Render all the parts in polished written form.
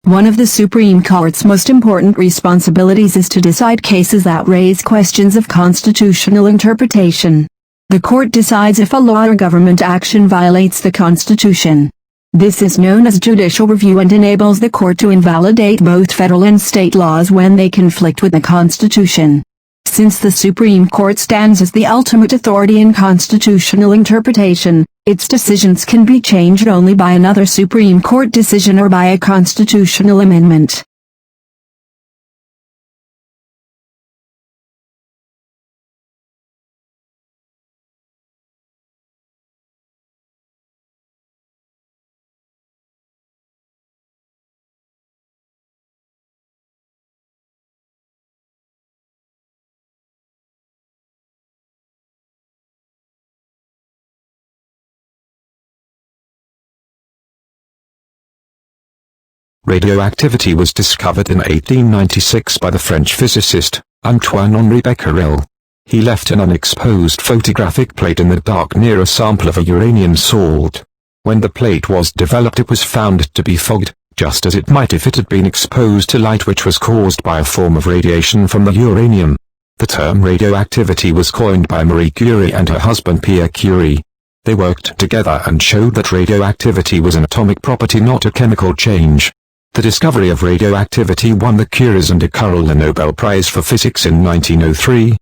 One of the Supreme Court's most important responsibilities is to decide cases that raise questions of constitutional interpretation. The court decides if a law or government action violates the Constitution. This is known as judicial review and enables the court to invalidate both federal and state laws when they conflict with the Constitution. Since the Supreme Court stands as the ultimate authority in constitutional interpretation, its decisions can be changed only by another Supreme Court decision or by a constitutional amendment. Radioactivity was discovered in 1896 by the French physicist, Antoine-Henri Becquerel. He left an unexposed photographic plate in the dark near a sample of a uranium salt. When the plate was developed it was found to be fogged, just as it might if it had been exposed to light which was caused by a form of radiation from the uranium. The term radioactivity was coined by Marie Curie and her husband Pierre Curie. They worked together and showed that radioactivity was an atomic property, not a chemical change. The discovery of radioactivity won the Curies and Becquerel the Nobel Prize for Physics in 1903.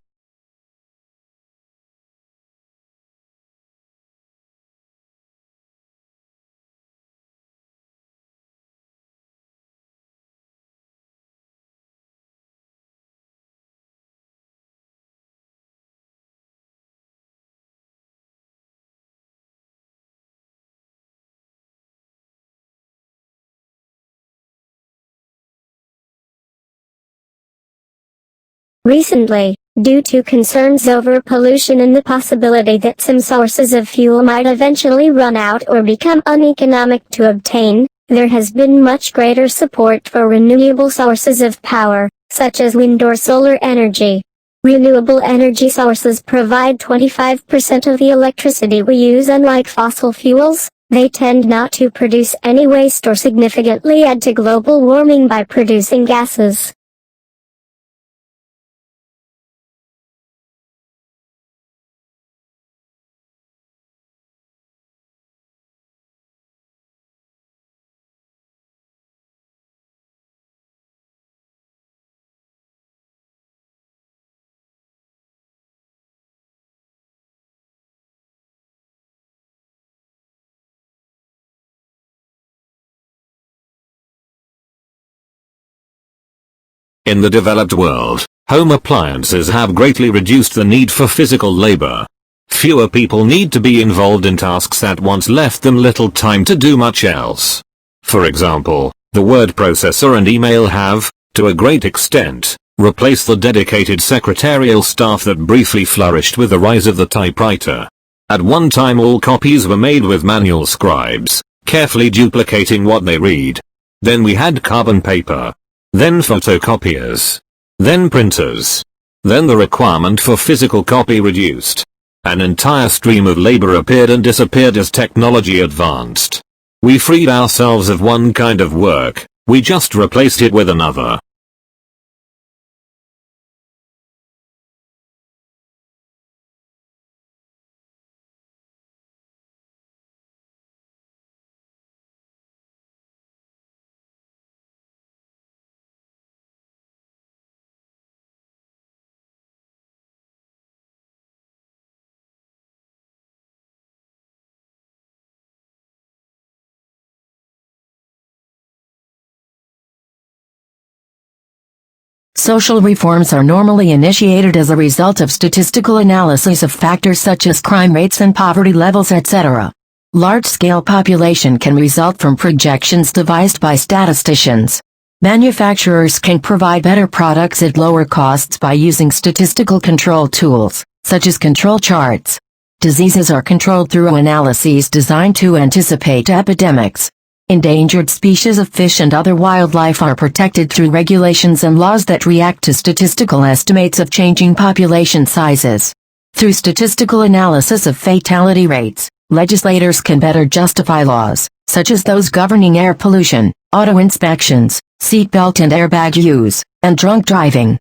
Recently, due to concerns over pollution and the possibility that some sources of fuel might eventually run out or become uneconomic to obtain, there has been much greater support for renewable sources of power, such as wind or solar energy. Renewable energy sources provide 25% of the electricity we use. Unlike fossil fuels, they tend not to produce any waste or significantly add to global warming by producing gases. In the developed world, home appliances have greatly reduced the need for physical labor. Fewer people need to be involved in tasks that once left them little time to do much else. For example, the word processor and email have, to a great extent, replaced the dedicated secretarial staff that briefly flourished with the rise of the typewriter. At one time all copies were made with manual scribes, carefully duplicating what they read. Then we had carbon paper. Then photocopiers. Then printers. Then the requirement for physical copy reduced. An entire stream of labor appeared and disappeared as technology advanced. We freed ourselves of one kind of work, we just replaced it with another. Social reforms are normally initiated as a result of statistical analysis of factors such as crime rates and poverty levels, etc. Large-scale population can result from projections devised by statisticians. Manufacturers can provide better products at lower costs by using statistical control tools, such as control charts. Diseases are controlled through analyses designed to anticipate epidemics. Endangered species of fish and other wildlife are protected through regulations and laws that react to statistical estimates of changing population sizes. Through statistical analysis of fatality rates, legislators can better justify laws, such as those governing air pollution, auto inspections, seatbelt and airbag use, and drunk driving.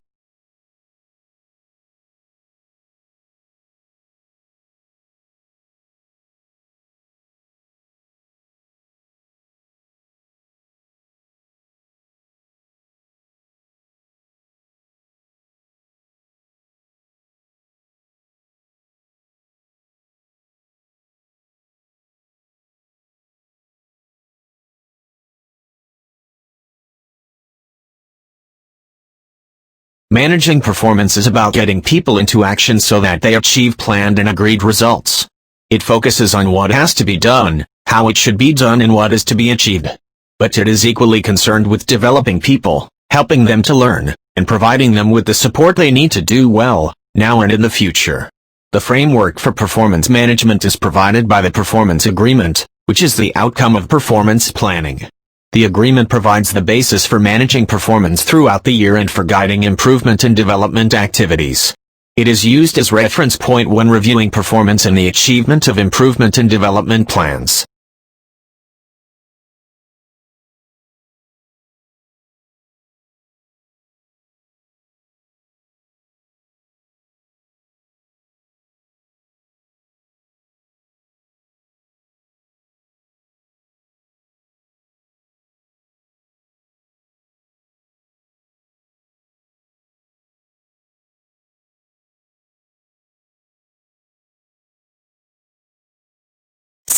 Managing performance is about getting people into action so that they achieve planned and agreed results. It focuses on what has to be done, how it should be done and what is to be achieved. But it is equally concerned with developing people, helping them to learn, and providing them with the support they need to do well, now and in the future. The framework for performance management is provided by the Performance Agreement, which is the outcome of performance planning. The agreement provides the basis for managing performance throughout the year and for guiding improvement and development activities. It is used as reference point when reviewing performance and the achievement of improvement and development plans.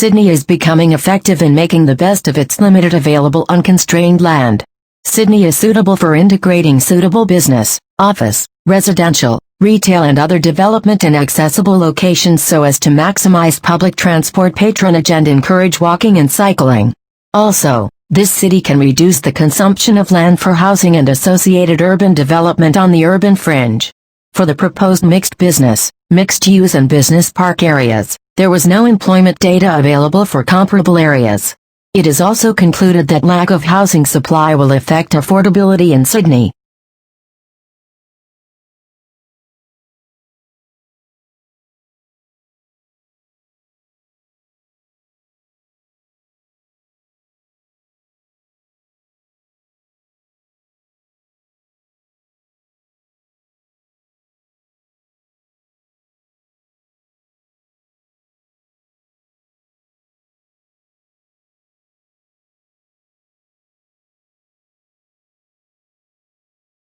Sydney is becoming effective in making the best of its limited available unconstrained land. Sydney is suitable for integrating suitable business, office, residential, retail and other development in accessible locations so as to maximize public transport patronage and encourage walking and cycling. Also, this city can reduce the consumption of land for housing and associated urban development on the urban fringe. For the proposed mixed business, mixed use and business park areas, there was no employment data available for comparable areas. It is also concluded that lack of housing supply will affect affordability in Sydney.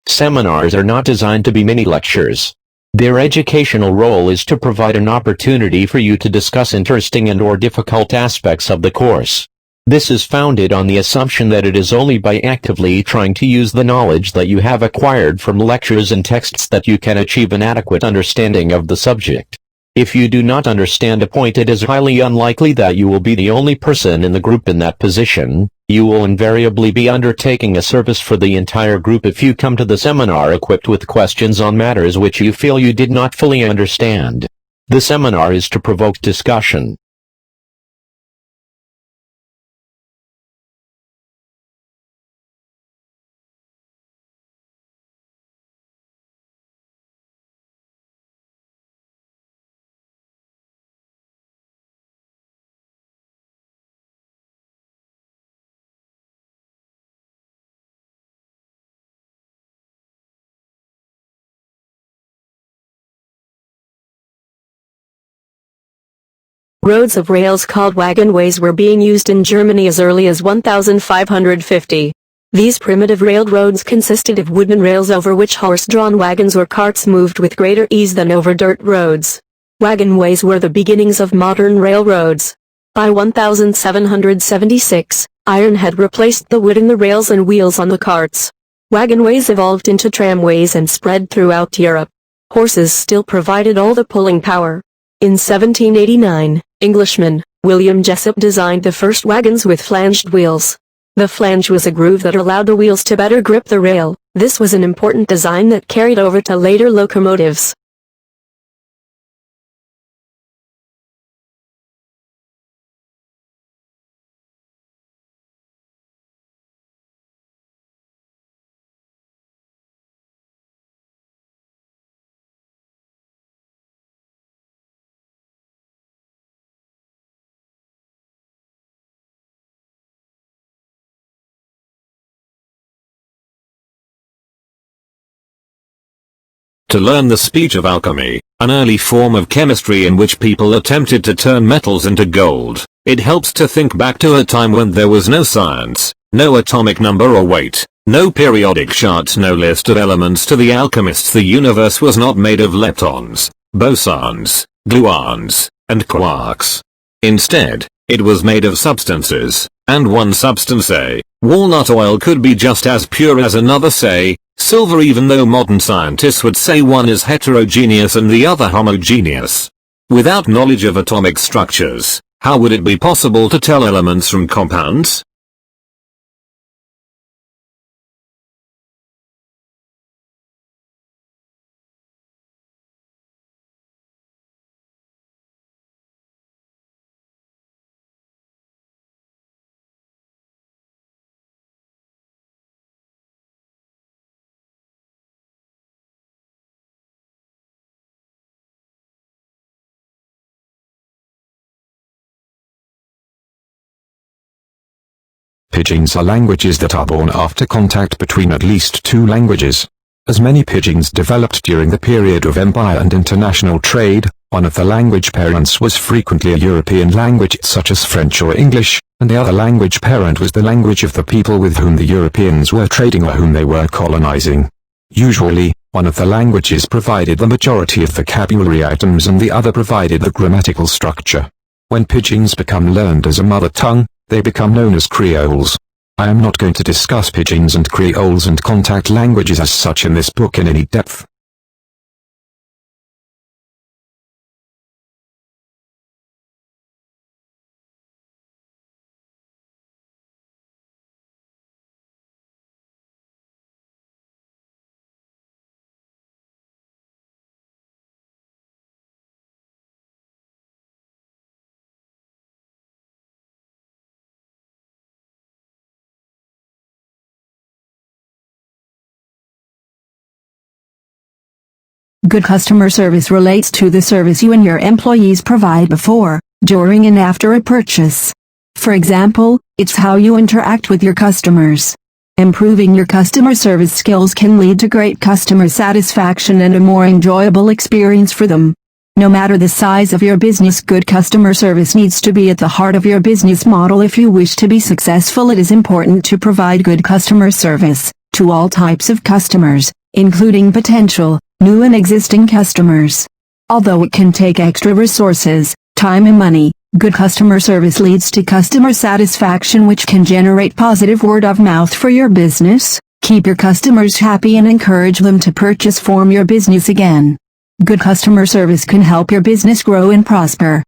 Seminars are not designed to be mini-lectures. Their educational role is to provide an opportunity for you to discuss interesting and/or difficult aspects of the course. This is founded on the assumption that it is only by actively trying to use the knowledge that you have acquired from lectures and texts that you can achieve an adequate understanding of the subject. If you do not understand a point, it is highly unlikely that you will be the only person in the group in that position. You will invariably be undertaking a service for the entire group if you come to the seminar equipped with questions on matters which you feel you did not fully understand. The seminar is to provoke discussion. Roads of rails called wagonways were being used in Germany as early as 1550. These primitive railroads consisted of wooden rails over which horse-drawn wagons or carts moved with greater ease than over dirt roads. Wagonways were the beginnings of modern railroads. By 1776, iron had replaced the wood in the rails and wheels on the carts. Wagonways evolved into tramways and spread throughout Europe. Horses still provided all the pulling power. In 1789, Englishman William Jessop designed the first wagons with flanged wheels. The flange was a groove that allowed the wheels to better grip the rail. This was an important design that carried over to later locomotives. To learn the speech of alchemy, an early form of chemistry in which people attempted to turn metals into gold, it helps to think back to a time when there was no science, no atomic number or weight, no periodic chart, no list of elements. To the alchemists, the universe was not made of leptons, bosons, gluons, and quarks. Instead, it was made of substances, and one substance, say, walnut oil, could be just as pure as another, say, silver, even though modern scientists would say one is heterogeneous and the other homogeneous. Without knowledge of atomic structures, how would it be possible to tell elements from compounds? Pidgins are languages that are born after contact between at least two languages. As many pidgins developed during the period of empire and international trade, one of the language parents was frequently a European language such as French or English, and the other language parent was the language of the people with whom the Europeans were trading or whom they were colonizing. Usually, one of the languages provided the majority of vocabulary items and the other provided the grammatical structure. When pidgins become learned as a mother tongue, they become known as creoles. I am not going to discuss pidgins and creoles and contact languages as such in this book in any depth. Good customer service relates to the service you and your employees provide before, during and after a purchase. For example, it's how you interact with your customers. Improving your customer service skills can lead to great customer satisfaction and a more enjoyable experience for them. No matter the size of your business, good customer service needs to be at the heart of your business model. If you wish to be successful, it is important to provide good customer service to all types of customers, including potential, new and existing customers. Although it can take extra resources, time and money, good customer service leads to customer satisfaction, which can generate positive word of mouth for your business, keep your customers happy and encourage them to purchase from your business again. Good customer service can help your business grow and prosper.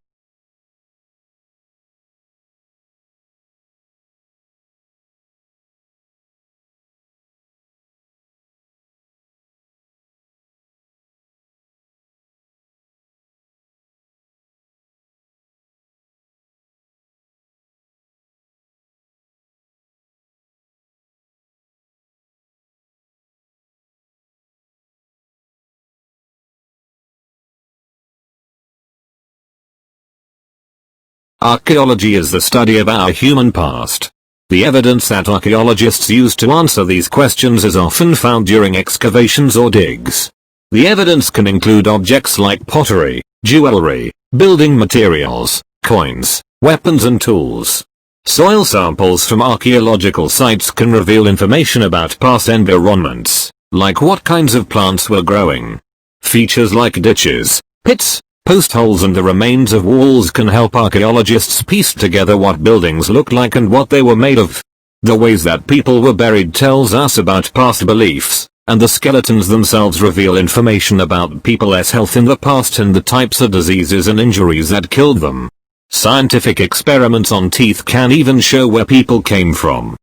Archaeology is the study of our human past. The evidence that archaeologists use to answer these questions is often found during excavations or digs. The evidence can include objects like pottery, jewelry, building materials, coins, weapons and tools. Soil samples from archaeological sites can reveal information about past environments, like what kinds of plants were growing. Features like ditches, pits, post holes and the remains of walls can help archaeologists piece together what buildings looked like and what they were made of. The ways that people were buried tells us about past beliefs, and the skeletons themselves reveal information about people's health in the past and the types of diseases and injuries that killed them. Scientific experiments on teeth can even show where people came from.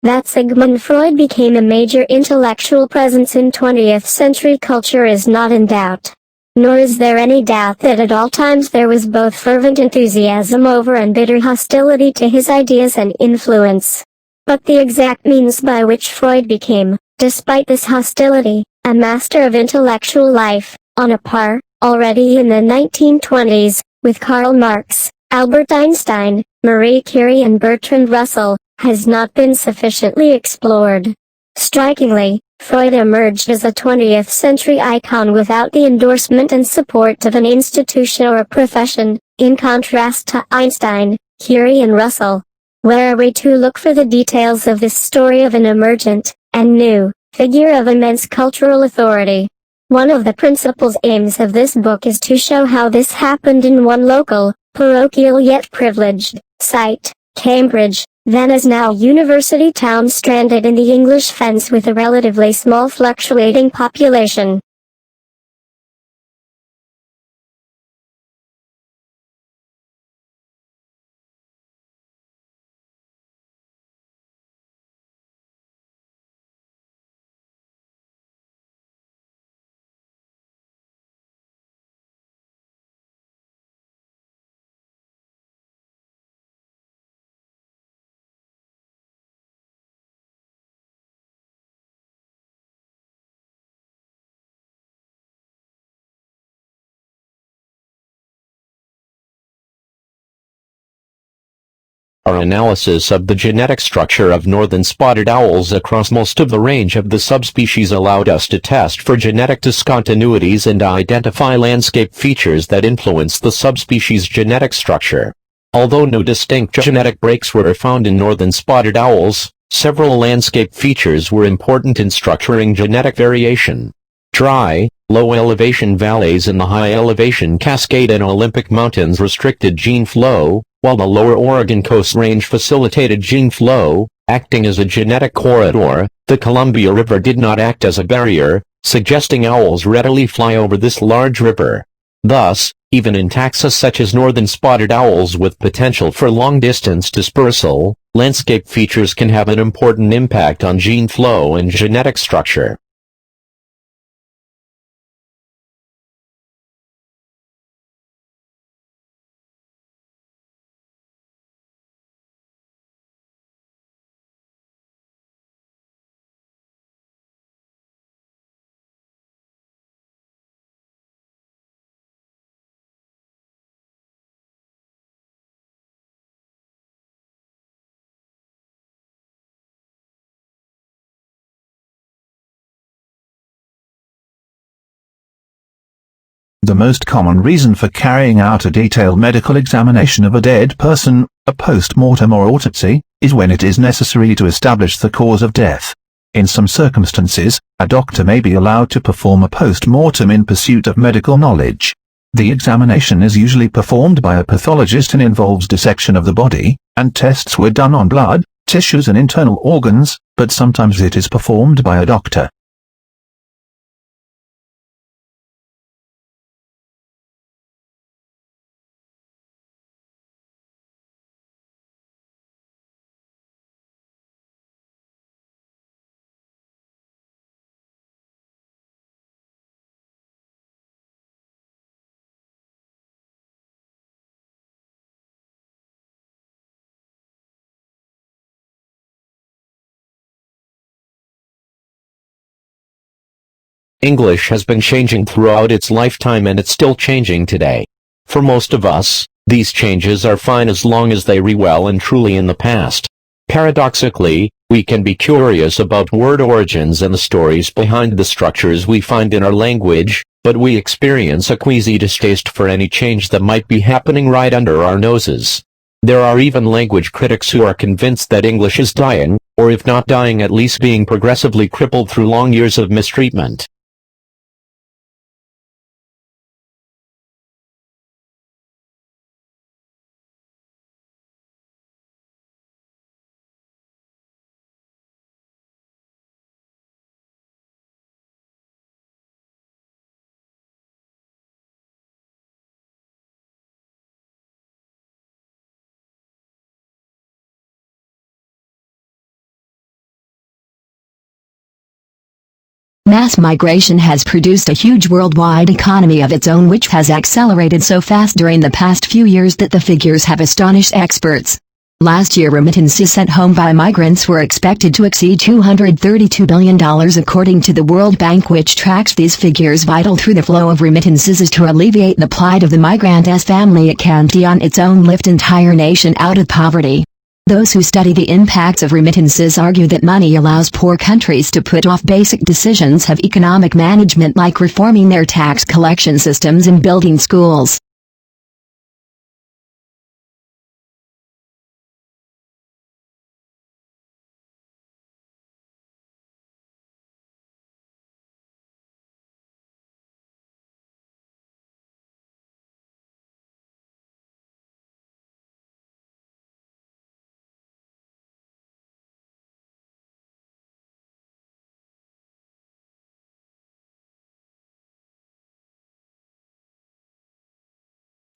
That Sigmund Freud became a major intellectual presence in 20th century culture is not in doubt. Nor is there any doubt that at all times there was both fervent enthusiasm over and bitter hostility to his ideas and influence. But the exact means by which Freud became, despite this hostility, a master of intellectual life, on a par, already in the 1920s, with Karl Marx, Albert Einstein, Marie Curie and Bertrand Russell, has not been sufficiently explored. Strikingly, Freud emerged as a 20th century icon without the endorsement and support of an institution or a profession, in contrast to Einstein, Curie and Russell. Where are we to look for the details of this story of an emergent, and new, figure of immense cultural authority? One of the principal aims of this book is to show how this happened in one local, parochial yet privileged, site, Cambridge, then as now university town stranded in the English fens with a relatively small fluctuating population. Our analysis of the genetic structure of northern spotted owls across most of the range of the subspecies allowed us to test for genetic discontinuities and identify landscape features that influence the subspecies' genetic structure. Although no distinct genetic breaks were found in northern spotted owls, several landscape features were important in structuring genetic variation. Dry, low-elevation valleys in the high-elevation Cascade and Olympic Mountains restricted gene flow, while the lower Oregon Coast Range facilitated gene flow, acting as a genetic corridor. The Columbia River did not act as a barrier, suggesting owls readily fly over this large river. Thus, even in taxa such as northern spotted owls with potential for long-distance dispersal, landscape features can have an important impact on gene flow and genetic structure. The most common reason for carrying out a detailed medical examination of a dead person, a post-mortem or autopsy, is when it is necessary to establish the cause of death. In some circumstances, a doctor may be allowed to perform a post-mortem in pursuit of medical knowledge. The examination is usually performed by a pathologist and involves dissection of the body, and tests were done on blood, tissues and internal organs, but sometimes it is performed by a doctor. English has been changing throughout its lifetime and it's still changing today. For most of us, these changes are fine as long as they re well and truly in the past. Paradoxically, we can be curious about word origins and the stories behind the structures we find in our language, but we experience a queasy distaste for any change that might be happening right under our noses. There are even language critics who are convinced that English is dying, or if not dying at least being progressively crippled through long years of mistreatment. Mass migration has produced a huge worldwide economy of its own, which has accelerated so fast during the past few years that the figures have astonished experts. Last year, remittances sent home by migrants were expected to exceed $232 billion according to the World Bank, which tracks these figures. Vital through the flow of remittances is to alleviate the plight of the migrant's family. It can on its own lift entire nation out of poverty. Those who study the impacts of remittances argue that money allows poor countries to put off basic decisions of economic management, like reforming their tax collection systems and building schools.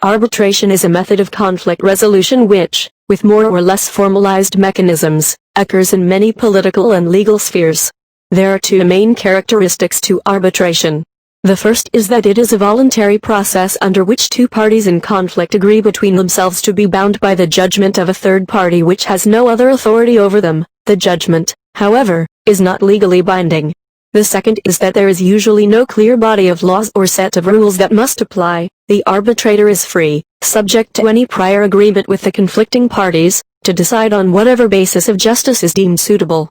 Arbitration is a method of conflict resolution which, with more or less formalized mechanisms, occurs in many political and legal spheres. There are two main characteristics to arbitration. The first is that it is a voluntary process under which two parties in conflict agree between themselves to be bound by the judgment of a third party which has no other authority over them. The judgment, however, is not legally binding. The second is that there is usually no clear body of laws or set of rules that must apply. The arbitrator is free, subject to any prior agreement with the conflicting parties, to decide on whatever basis of justice is deemed suitable.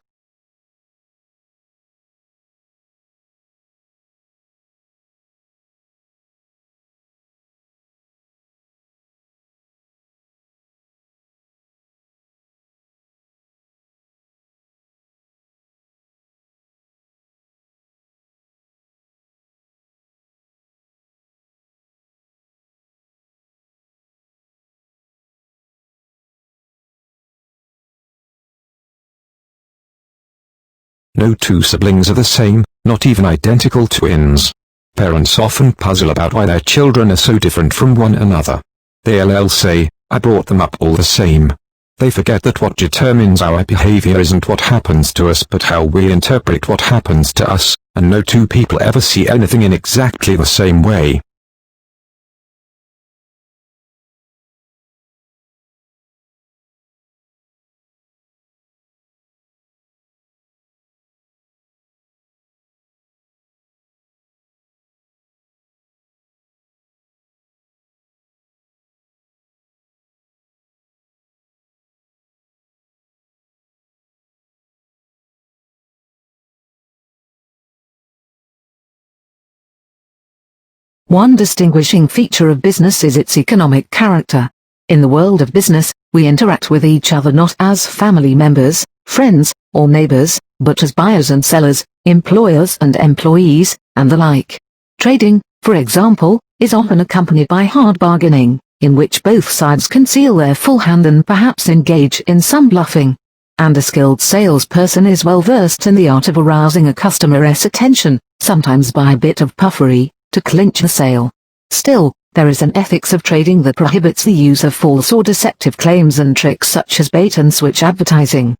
No two siblings are the same, not even identical twins. Parents often puzzle about why their children are so different from one another. They'll say, "I brought them up all the same." They forget that what determines our behavior isn't what happens to us but how we interpret what happens to us, and no two people ever see anything in exactly the same way. One distinguishing feature of business is its economic character. In the world of business, we interact with each other not as family members, friends, or neighbors, but as buyers and sellers, employers and employees, and the like. Trading, for example, is often accompanied by hard bargaining, in which both sides conceal their full hand and perhaps engage in some bluffing. And a skilled salesperson is well versed in the art of arousing a customer's attention, sometimes by a bit of puffery, to clinch the sale. Still, there is an ethics of trading that prohibits the use of false or deceptive claims and tricks such as bait and switch advertising.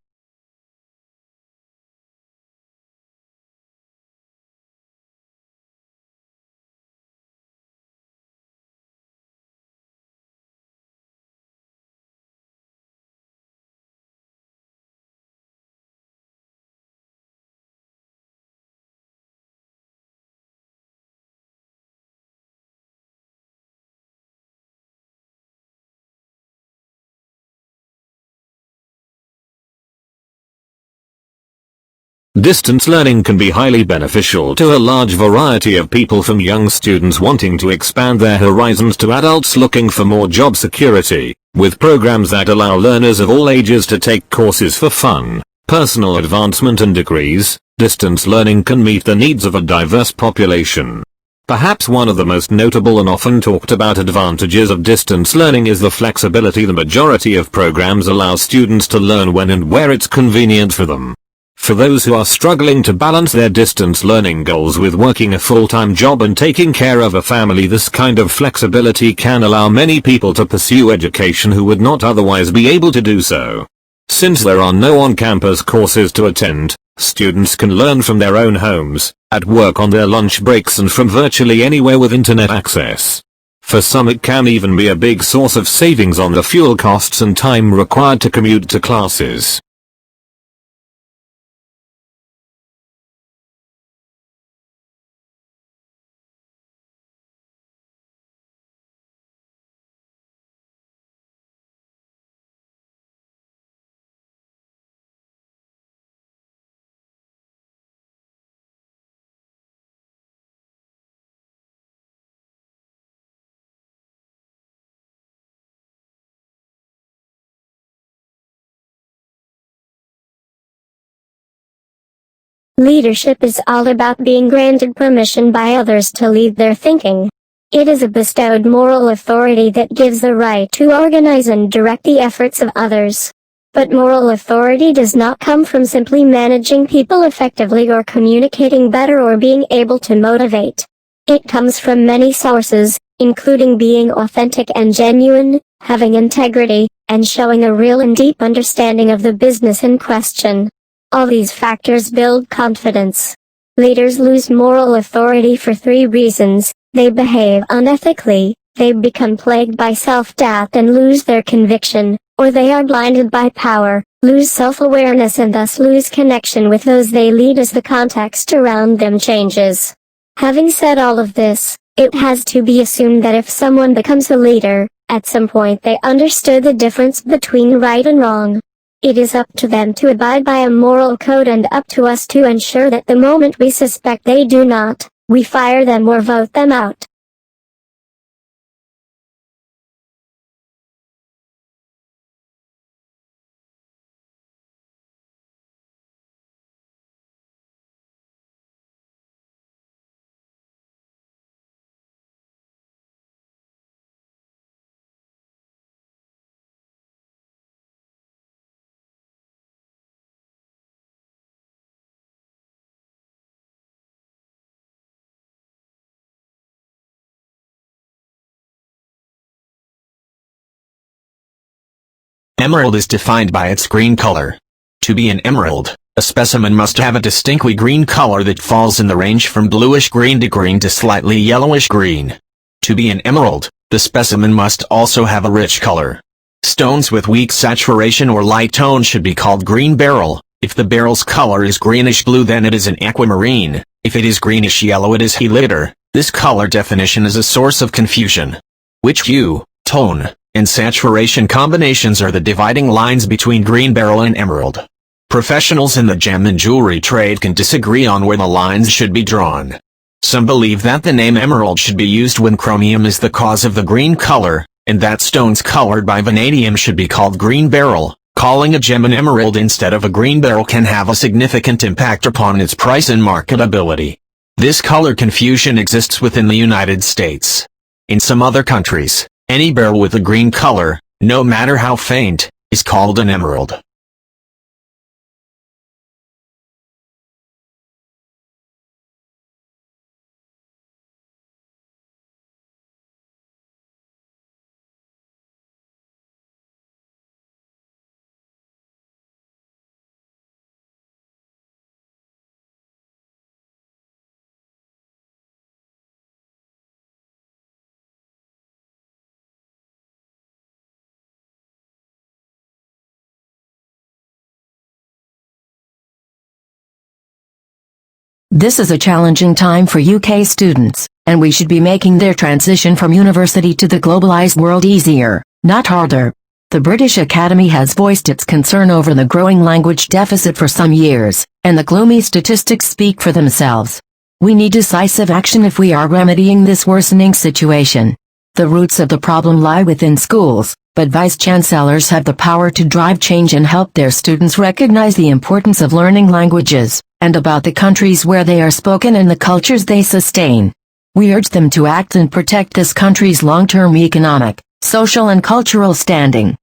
Distance learning can be highly beneficial to a large variety of people, from young students wanting to expand their horizons to adults looking for more job security, with programs that allow learners of all ages to take courses for fun, personal advancement and degrees. Distance learning can meet the needs of a diverse population. Perhaps one of the most notable and often talked about advantages of distance learning is the flexibility. The majority of programs allow students to learn when and where it's convenient for them. For those who are struggling to balance their distance learning goals with working a full-time job and taking care of a family, this kind of flexibility can allow many people to pursue education who would not otherwise be able to do so. Since there are no on-campus courses to attend, Students can learn from their own homes, at work on their lunch breaks and from virtually anywhere with internet access. For some it can even be a big source of savings on the fuel costs and time required to commute to classes. Leadership is all about being granted permission by others to lead their thinking. It is a bestowed moral authority that gives the right to organize and direct the efforts of others. But moral authority does not come from simply managing people effectively or communicating better or being able to motivate. It comes from many sources, including being authentic and genuine, having integrity, and showing a real and deep understanding of the business in question. All these factors build confidence. Leaders lose moral authority for 3 reasons: they behave unethically, they become plagued by self-doubt and lose their conviction, or they are blinded by power, lose self-awareness and thus lose connection with those they lead as the context around them changes. Having said all of this, it has to be assumed that if someone becomes a leader, at some point they understood the difference between right and wrong. It is up to them to abide by a moral code and up to us to ensure that the moment we suspect they do not, we fire them or vote them out. Emerald is defined by its green color. To be an emerald, a specimen must have a distinctly green color that falls in the range from bluish-green to green to slightly yellowish-green. To be an emerald, the specimen must also have a rich color. Stones with weak saturation or light tone should be called green beryl. If the beryl's color is greenish-blue, then it is an aquamarine. If it is greenish-yellow, it is heliter. This color definition is a source of confusion. Which hue, tone, and saturation combinations are the dividing lines between green beryl and emerald. Professionals in the gem and jewelry trade can disagree on where the lines should be drawn. Some believe that the name emerald should be used when chromium is the cause of the green color, and that stones colored by vanadium should be called green beryl. Calling a gem an emerald instead of a green beryl can have a significant impact upon its price and marketability. This color confusion exists within the United States. In some other countries, any beryl with a green color, no matter how faint, is called an emerald. This is a challenging time for UK students, and we should be making their transition from university to the globalized world easier, not harder. The British Academy has voiced its concern over the growing language deficit for some years, and the gloomy statistics speak for themselves. We need decisive action if we are remedying this worsening situation. The roots of the problem lie within schools, but vice-chancellors have the power to drive change and help their students recognize the importance of learning languages, and about the countries where they are spoken and the cultures they sustain. We urge them to act and protect this country's long-term economic, social and cultural standing.